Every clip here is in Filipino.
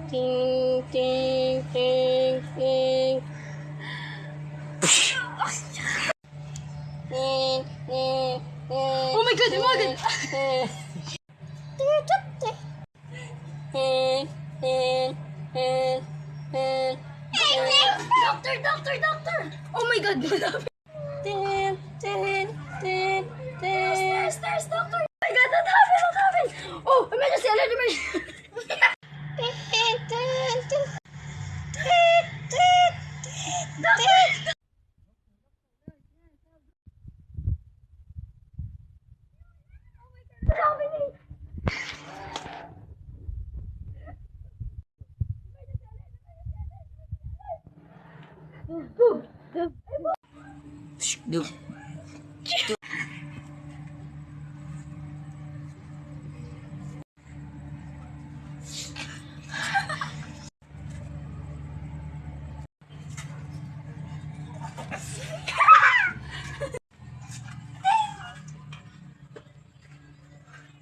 Ting, ting, ting, ting. Oh my God, umagal! Doctor! Oh my God, malapit! Stairs, doctor! Oh my God, what happened? Oh, emergency alert, emergency! Doctor! What's happening? Dude.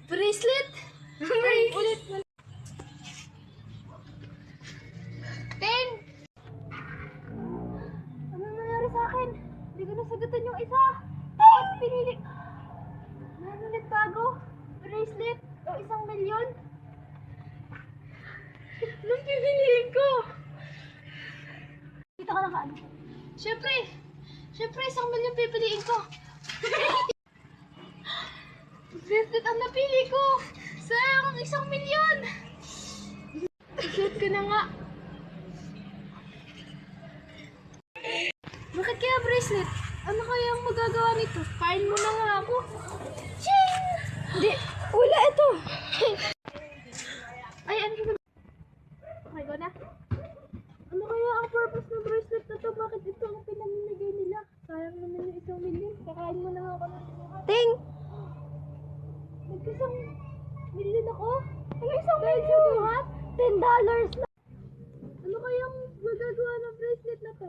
Bracelet? Ulit. Ten! Ano nangyari sa akin? Hindi ko nasagutan yung isa. Bakit pinili? Meron ulit bago? Bracelet? O 1,000,000? Anong pipiliin ko? Dito ka lang ano? Siyempre, 1,000,000 pipiliin ko. Bracelet ang napili ko. Sayang, 1,000,000. Isuot ko na nga. Bakit kaya bracelet? Ano kaya ang magagawa nito? Kain mo na nga ako. Ching! Hindi, wala ito. Ay, ano ba? Okay, go na. Ano kaya ang purpose ng bracelet na to? Bakit ito ang pinamimigay nila? Sayang naman yung 1,000,000. Kakain mo na nga ako ng Ting! Nag-1,000,000 ako? Ay, 1,000,000? $10 na. Ano kayang magagawa ng bracelet na to?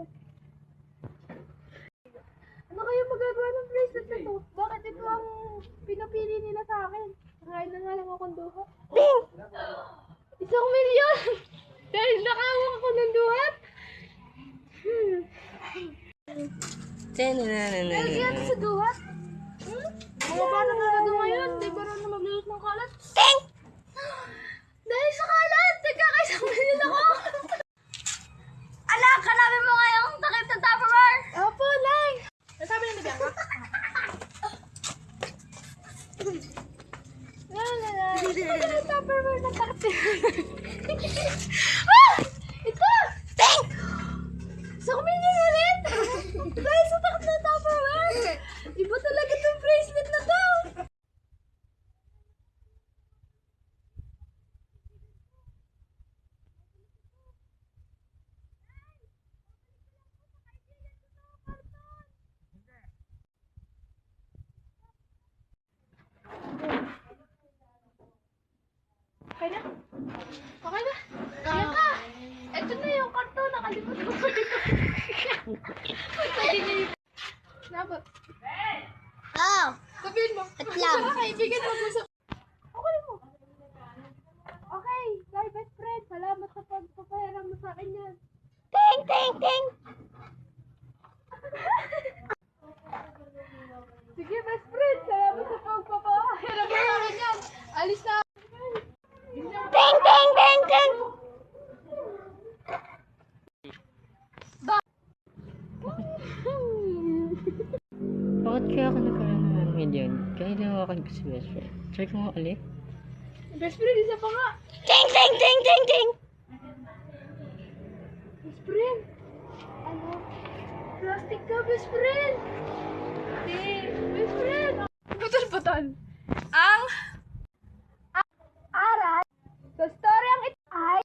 Ano kayang magagawa ng bracelet na to? Bakit ito ang pinapili nila sa akin? Kakain na nga lang akong duha. Ting! 1,000,000! Dahil nakawak ako ng duhat? Dahil kaya ito sa duhat? Mga bata talaga ngayon, di ba rin na maglulot ng kalat? Ting! Dahil sa kalat, nagkaka-1,000,000 ako! Anak, hanapin mo ngayong takip ng Tupperware! Opo, Nay! Nasabi na ni Bianca? Lala, ito yung Tupperware ng takip. Ah! Ito! Ting! 1,000,000 ulit! Dahil sa takip ng Tupperware! Iba talaga itong bracelet na to! Okay na? Okay na? Kaya ka! Ito na yung karton. Nakalimutan ko pa yun. Pwede na yun. Nabot. Oh! Sabihin mo. At lang. Kaibigan mo mo sa... Okay mo. Okay. Bye, best friend. Salamat sa pagpapahiram mo sa akin yan. Ting! Ting! Ting! Sige, best friend. Salamat sa pagpapahiram mo sa akin yan. Alis na. Ting! Ting! Ting! Ting! Bakit kaya ako nagkaroon ng million? Kaya hinawakan ko si best friend. Try ko nga ulit. Best friend, isa pa nga. Ting! Ting! Ting! Ting! Ting! Best friend. Ano? Plastic ka, best friend. Best friend. Putol-putol. Ang aral sa storyang ito ay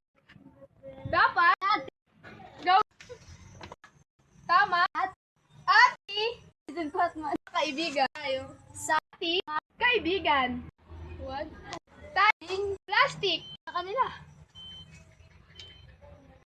dapat tama at kaibigan tayo sa ating kaibigan. Huwag tayong plastic sa kanila.